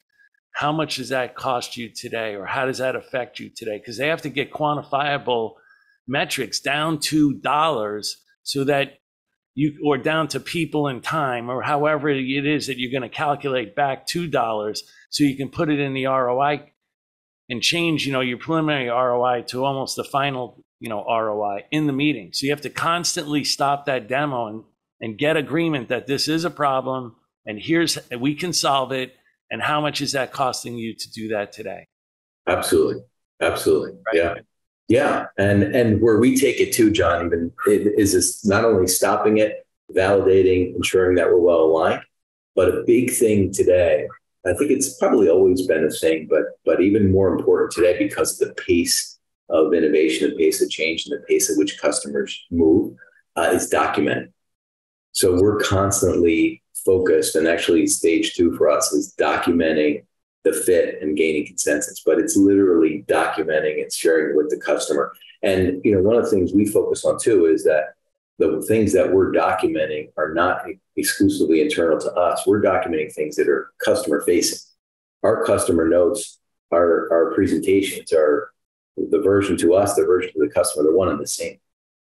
Speaker 2: how much does that cost you today? Or how does that affect you today? Because they have to get quantifiable metrics down to dollars, so that or down to people and time, or however it is that you're going to calculate back to dollars, so you can put it in the ROI and change, your preliminary ROI to almost the final, ROI in the meeting. So you have to constantly stop that demo and get agreement that this is a problem, and we can solve it. And how much is that costing you to do that today?
Speaker 3: Absolutely. Right? Yeah.
Speaker 4: Yeah. And where we take it to, John, even is not only stopping it, validating, ensuring that we're well aligned, but a big thing today, I think it's probably always been a thing, but even more important today because of the pace of innovation, the pace of change, and the pace at which customers move, is documenting. So we're constantly focused, and actually stage 2 for us is documenting the fit and gaining consensus, but it's literally documenting and sharing with the customer. And, one of the things we focus on too is that the things that we're documenting are not exclusively internal to us. We're documenting things that are customer facing. Our customer notes, our presentations are the version to us, the version to the customer, they're one and the same.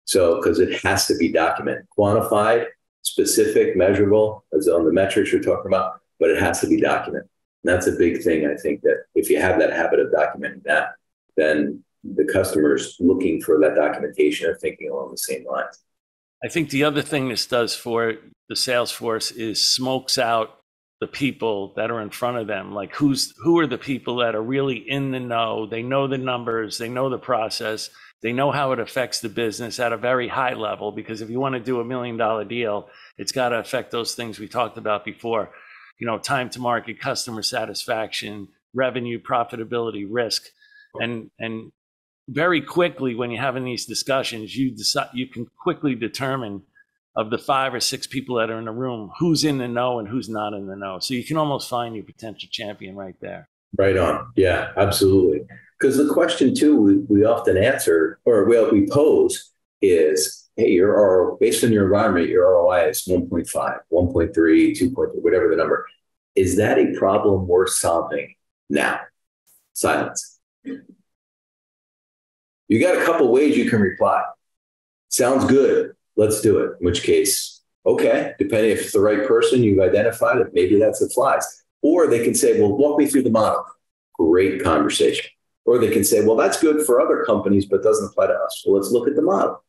Speaker 4: So, because it has to be documented, quantified, specific, measurable, as on the metrics you're talking about, but it has to be documented.
Speaker 3: that's a big thing. I think that if you have that habit of documenting that, then the customers looking for that documentation are thinking along the same lines.
Speaker 2: I think the other thing this does for the salesforce is smokes out the people that are in front of them. Like who are the people that are really in the know? They know the numbers, they know the process, they know how it affects the business at a very high level, because if you want to do $1 million deal, it's got to affect those things we talked about before. Time to market, customer satisfaction, revenue, profitability, risk. And very quickly, when you're having these discussions, you can quickly determine of the 5 or 6 people that are in the room, who's in the know and who's not in the know. So you can almost find your potential champion right there.
Speaker 3: Right on. Yeah, absolutely. Because the question too, we often answer, or we pose is, hey, based on your environment, your ROI is 1.5, 1.3, 2.3, whatever the number. Is that a problem worth solving now? Silence. You got a couple ways you can reply. Sounds good. Let's do it. In which case, okay, depending if it's the right person you've identified it, maybe that's the flies. Or they can say, well, walk me through the model. Great conversation. Or they can say, well, that's good for other companies, but doesn't apply to us. Well, let's look at the model.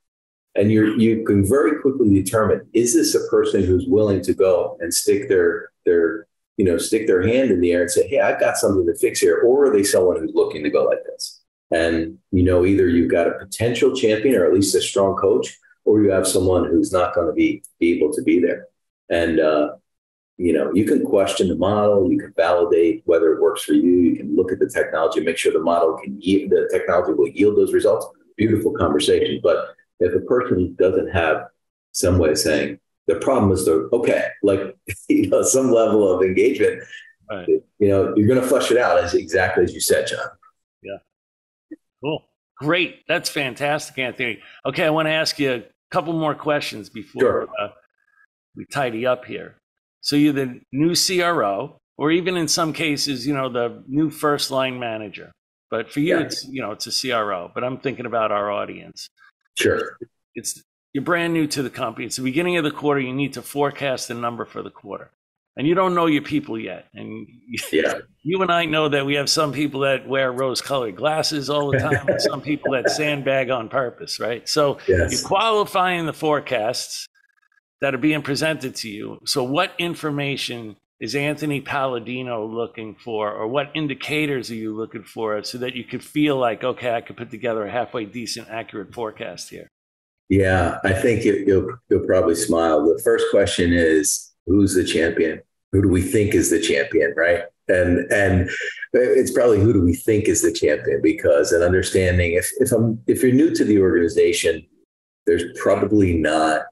Speaker 3: And you can very quickly determine, is this a person who's willing to go and stick their hand in the air and say, hey, I've got something to fix here. Or are they someone who's looking to go like this? And, either you've got a potential champion or at least a strong coach, or you have someone who's not going to be able to be there. And, you can question the model, you can validate whether it works for you, you can look at the technology, make sure the technology will yield those results. Beautiful conversation. But if a person doesn't have some way of saying, the problem is some level of engagement, right. You're going to flesh it out exactly as you said, John.
Speaker 2: Yeah. Cool. Great. That's fantastic, Anthony. Okay. I want to ask you a couple more questions before we tidy up here. So you're the new CRO, or even in some cases, the new first line manager. But for you, it's a CRO. But I'm thinking about our audience.
Speaker 3: Sure.
Speaker 2: You're brand new to the company. It's the beginning of the quarter. You need to forecast the number for the quarter. And you don't know your people yet. And you and I know that we have some people that wear rose-colored glasses all the time, and some people that sandbag on purpose, right? So you're qualifying the forecasts that are being presented to you. So what information is Anthony Palladino looking for, or what indicators are you looking for so that you could feel like, okay, I could put together a halfway decent, accurate forecast here?
Speaker 3: Yeah, I think you'll probably smile. The first question is, who's the champion? Who do we think is the champion, right? And it's probably who do we think is the champion, because an understanding, if you're new to the organization, there's probably not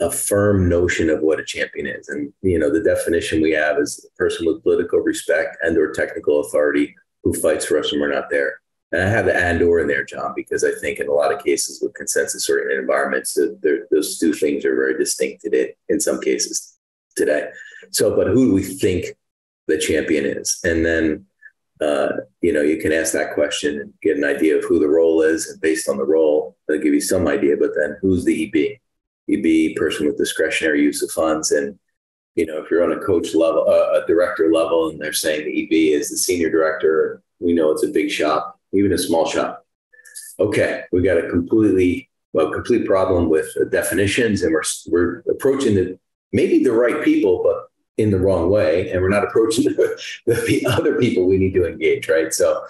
Speaker 3: a firm notion of what a champion is. And, the definition we have is a person with political respect and or technical authority who fights for us when we're not there. And I have the and or in there, John, because I think in a lot of cases with consensus-oriented environments, those two things are very distinct today, in some cases today. So, but who do we think the champion is? And then, you can ask that question and get an idea of who the role is. And based on the role, they'll give you some idea, but then who's the EB? EB, person with discretionary use of funds. And, if you're on a coach level, a director level, and they're saying the EB is the senior director, we know it's a big shop, even a small shop. Okay, we got a complete problem with definitions, and we're approaching maybe the right people, but in the wrong way, and we're not approaching the other people we need to engage, right? So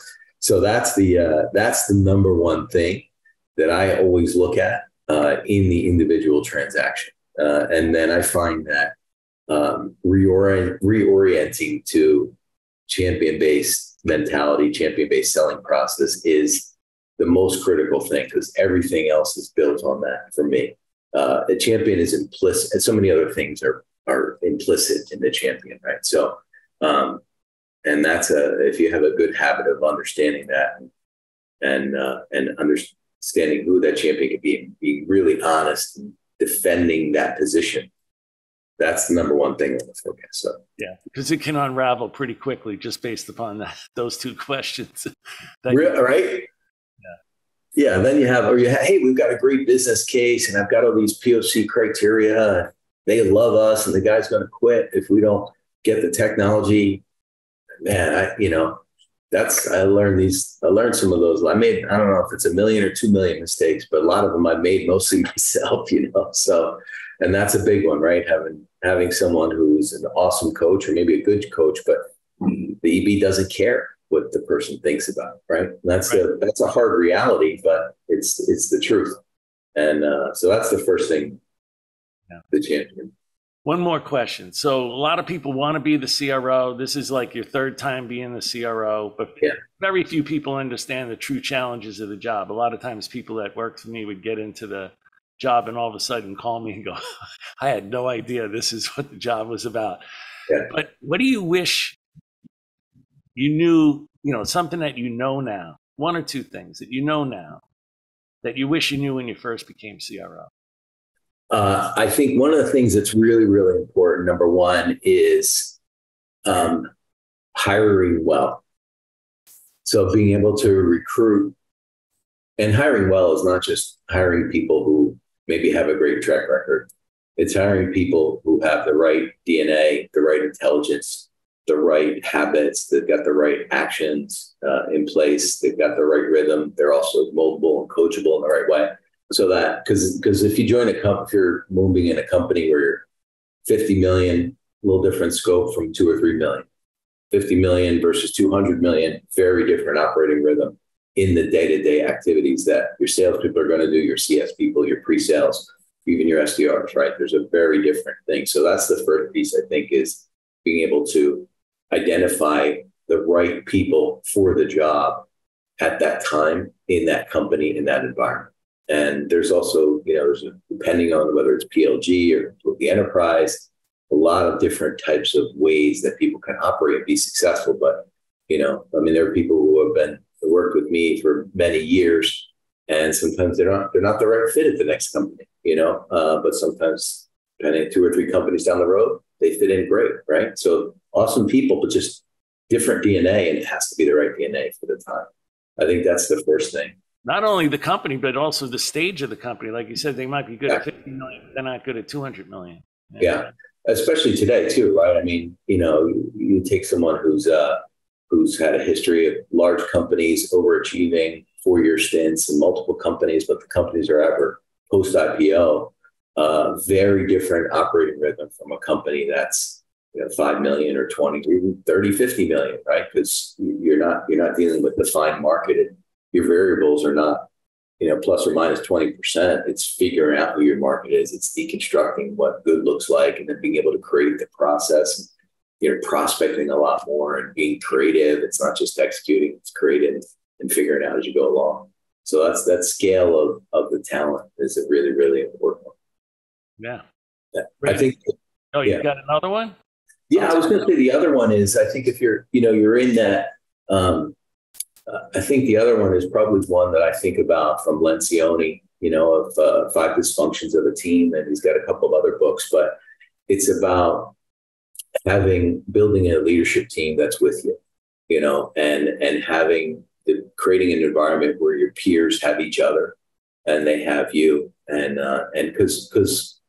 Speaker 3: that's the number one thing that I always look at in the individual transaction, and then I find that reorienting to champion-based mentality, champion-based selling process is the most critical thing, because everything else is built on that for me. A champion is implicit, and so many other things are implicit in the champion, right? So, and that's if you have a good habit of understanding that and understanding who that champion could be, and being really honest and defending that position. That's the number one thing in the forecast. So
Speaker 2: yeah, because it can unravel pretty quickly just based upon those two questions.
Speaker 3: Right? Yeah, and then you have, hey, we've got a great business case, and I've got all these POC criteria. They love us, and the guy's going to quit if we don't get the technology. man, I learned some of those. I don't know if it's 1 million or 2 million mistakes, but a lot of them I made mostly myself, so, and that's a big one, right? Having someone who's an awesome coach or maybe a good coach, but the EB doesn't care what the person thinks about, right? And that's a hard reality, but it's the truth. And so that's the first thing, the champion.
Speaker 2: One more question. So a lot of people want to be the CRO. This is like your third time being the CRO, but very few people understand the true challenges of the job. A lot of times people that work for me would get into the job and all of a sudden call me and go, I had no idea this is what the job was about. Yeah. But what do you wish you knew, something that you know now, one or two things that you know now that you wish you knew when you first became CRO?
Speaker 3: I think one of the things that's really, really important, number one, is hiring well. So being able to recruit, and hiring well is not just hiring people who maybe have a great track record. It's hiring people who have the right DNA, the right intelligence, the right habits. They've got the right actions in place. They've got the right rhythm. They're also moldable and coachable in the right way. So that, because if you join a company, if you're moving in a company where you're 50 million, a little different scope from 2 or 3 million, 50 million versus 200 million, very different operating rhythm in the day-to-day activities that your salespeople are going to do, your CS people, your pre-sales, even your SDRs, right? There's a very different thing. So that's the first piece, I think, is being able to identify the right people for the job at that time in that company, in that environment. And there's also, depending on whether it's PLG or the enterprise, a lot of different types of ways that people can operate and be successful. But, there are people who have worked with me for many years, and sometimes they're not the right fit at the next company, but sometimes, depending on 2 or 3 companies down the road, they fit in great, right? So awesome people, but just different DNA, and it has to be the right DNA for the time. I think that's the first thing.
Speaker 2: Not only the company, but also the stage of the company. Like you said, they might be good at 50 million, but they're not good at 200 million.
Speaker 3: Yeah. Especially today too, right? You take someone who's had a history of large companies overachieving 4-year stints in multiple companies, but the companies are ever post-IPO, very different operating rhythm from a company that's 5 million or 20, even 30, 50 million, right? Because you're not dealing with defined market. Your variables are not, plus or minus 20%. It's figuring out who your market is. It's deconstructing what good looks like, and then being able to create the process. You're prospecting a lot more and being creative. It's not just executing, it's creating and figuring out as you go along. So that scale of the talent is a really, really important one.
Speaker 2: Yeah.
Speaker 3: I think.
Speaker 2: Oh, you got another one?
Speaker 3: Yeah, I was going to say the other one is, I think if you're in that, I think the other one is probably one that I think about from Lencioni, of 5 Dysfunctions of a Team, and he's got a couple of other books, but it's about building a leadership team that's with you, and creating an environment where your peers have each other and they have you, and because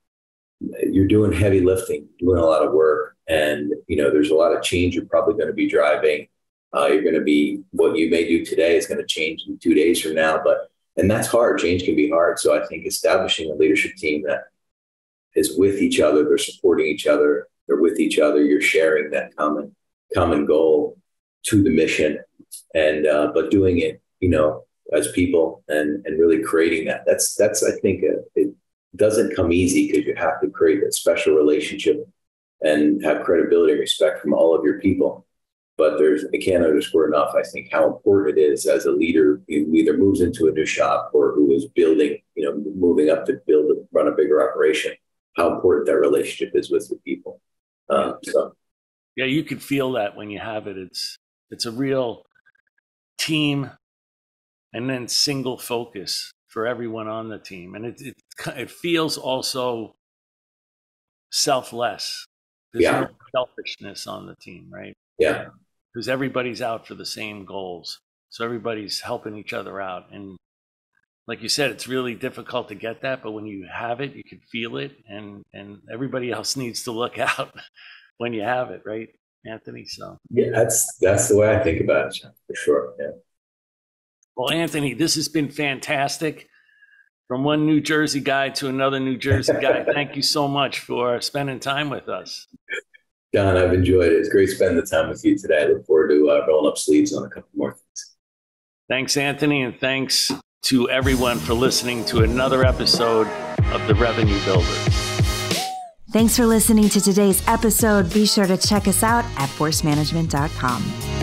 Speaker 3: you're doing heavy lifting, doing a lot of work, and there's a lot of change you're probably going to be driving. You're going to be, what you may do today is going to change in 2 days from now, and that's hard. Change can be hard. So I think establishing a leadership team that is with each other, they're supporting each other, they're with each other, you're sharing that common goal to the mission, and but doing it, as people, and really creating that. That's I think it doesn't come easy, because you have to create that special relationship and have credibility and respect from all of your people. But I can't underscore enough, I think, how important it is as a leader who either moves into a new shop or who is building, moving up to run a bigger operation, how important that relationship is with the people.
Speaker 2: Yeah, you can feel that when you have it. It's a real team, and then single focus for everyone on the team. And it feels also selfless. There's no selfishness on the team, right?
Speaker 3: Yeah.
Speaker 2: Because everybody's out for the same goals. So everybody's helping each other out. And like you said, it's really difficult to get that, but when you have it, you can feel it, and everybody else needs to look out when you have it, right? Anthony. So
Speaker 3: yeah, that's the way I think about it, John, for sure. Yeah.
Speaker 2: Well, Anthony, this has been fantastic. From one New Jersey guy to another New Jersey guy. Thank you so much for spending time with us.
Speaker 3: John, I've enjoyed it. It's great spending the time with you today. I look forward to rolling up sleeves on a couple more things.
Speaker 2: Thanks, Anthony, and thanks to everyone for listening to another episode of The Revenue Builders.
Speaker 1: Thanks for listening to today's episode. Be sure to check us out at forcemanagement.com.